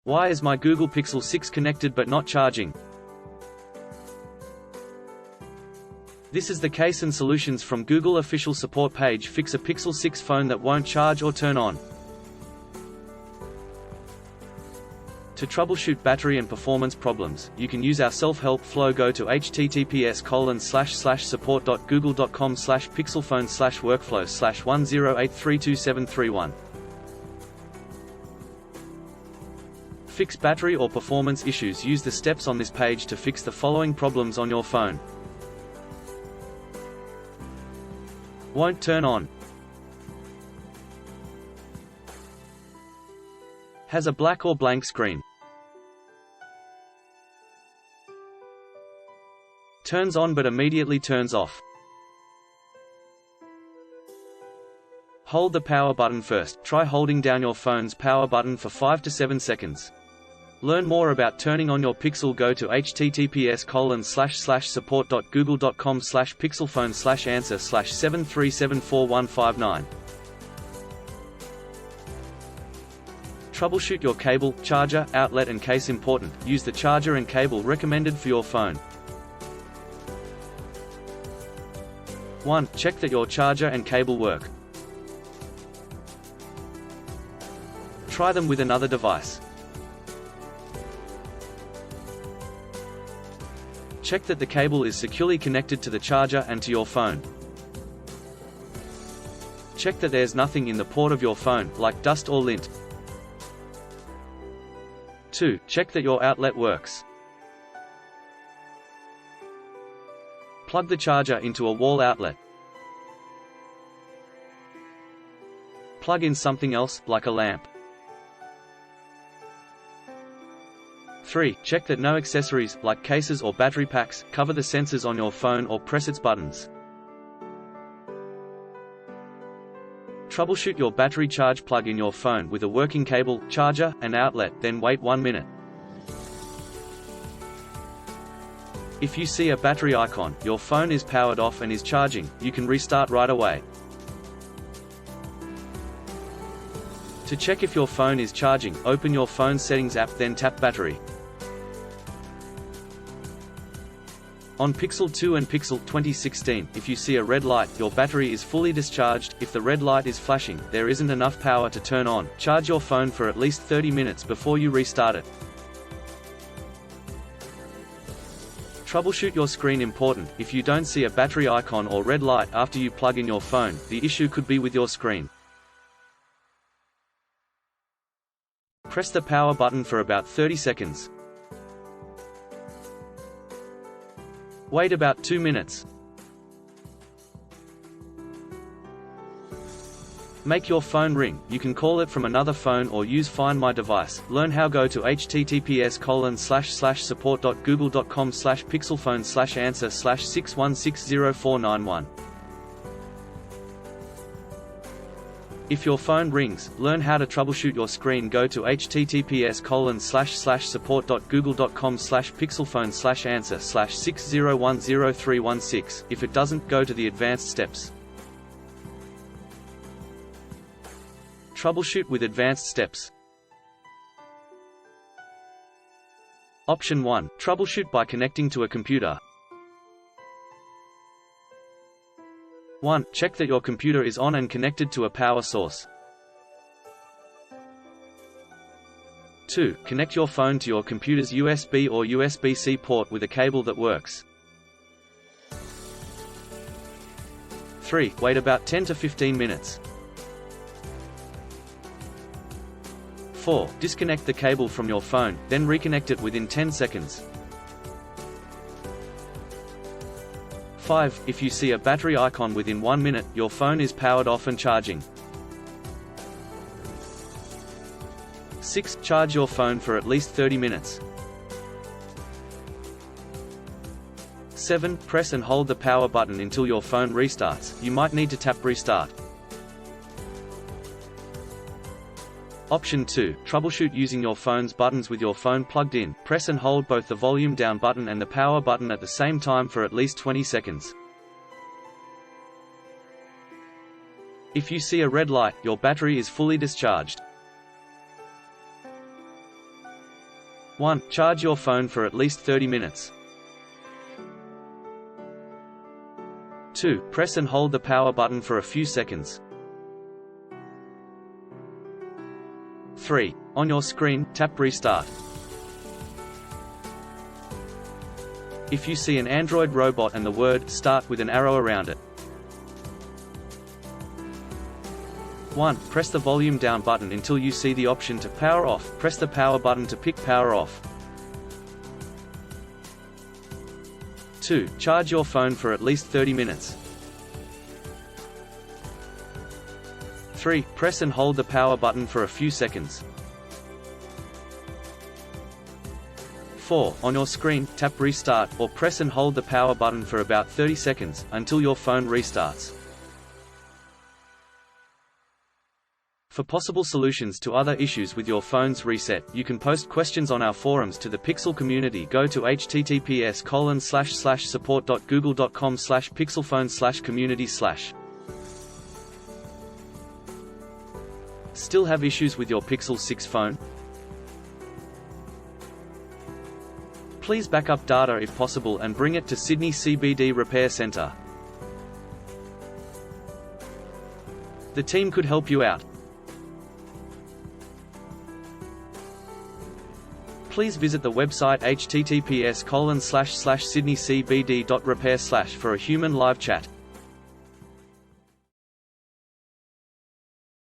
Why is my Google Pixel 6 connected but not charging? This is the case and solutions from Google Official Support PageFix. A Pixel 6 phone that won't charge or turn on. To troubleshoot battery and performance problems, you can use our self-help flow. Go to https://support.google.com/pixelphone/workflow/10832731. Fix battery or performance issues. Use the steps on this page to fix the following problems on your phone. Won't turn on. Has a black or blank screen. Turns on but immediately turns off. Hold the power button first. Try holding down your phone's power button for 5 to 7 seconds. Learn more about turning on your Pixel. Go to https://support.google.com/pixelphone/answer/7374159. Troubleshoot your cable, charger, outlet and case important. Use the charger and cable recommended for your phone. 1. Check that your charger and cable work. Try them with another device. Check that the cable is securely connected to the charger and to your phone. Check that there's nothing in the port of your phone, like dust or lint. 2. Check that your outlet works. Plug the charger into a wall outlet. Plug in something else, like a lamp. 3. Check that no accessories, like cases or battery packs, cover the sensors on your phone or press its buttons. Troubleshoot your battery charge. Plug in your phone with a working cable, charger, and outlet, then wait 1 minute. If you see a battery icon, your phone is powered off and is charging, you can restart right away. To check if your phone is charging, open your phone settings app, then tap battery. On Pixel 2 and Pixel 2016, if you see a red light, your battery is fully discharged. If the red light is flashing, there isn't enough power to turn on. Charge your phone for at least 30 minutes before you restart it. Troubleshoot your screen. Important. If you don't see a battery icon or red light after you plug in your phone, the issue could be with your screen. Press the power button for about 30 seconds. Wait about 2 minutes. Make your phone ring. You can call it from another phone or use Find My Device. Learn how. Go to https://support.google.com/pixelphone/answer/61604991. If your phone rings, learn how to troubleshoot your screen. Go to https://support.google.com/pixelphone/answer/60100316. If it doesn't, go to the advanced steps. Troubleshoot with advanced steps. Option 1. Troubleshoot by connecting to a computer. 1. Check that your computer is on and connected to a power source. 2. Connect your phone to your computer's USB or USB-C port with a cable that works. 3. Wait about 10 to 15 minutes. 4. Disconnect the cable from your phone, then reconnect it within 10 seconds. 5. If you see a battery icon within 1 minute, your phone is powered off and charging. 6. Charge your phone for at least 30 minutes. 7. Press and hold the power button until your phone restarts. You might need to tap Restart. Option 2. Troubleshoot using your phone's buttons with your phone plugged in. Press and hold both the volume down button and the power button at the same time for at least 20 seconds. If you see a red light, your battery is fully discharged. 1. Charge your phone for at least 30 minutes. 2. Press and hold the power button for a few seconds. 3. On your screen, tap Restart. If you see an Android robot and the word Start with an arrow around it. 1. Press the volume down button until you see the option to power off. Press the power button to pick power off. 2. Charge your phone for at least 30 minutes. 3. Press and hold the power button for a few seconds. 4. On your screen, tap Restart, or press and hold the power button for about 30 seconds, until your phone restarts. For possible solutions to other issues with your phone's reset, you can post questions on our forums to the Pixel community. Go to https://support.google.com/pixelphone/community/. Still have issues with your Pixel 6 phone? Please back up data if possible and bring it to Sydney CBD Repair Centre. The team could help you out. Please visit the website https://sydneycbd.repair/ for a human live chat.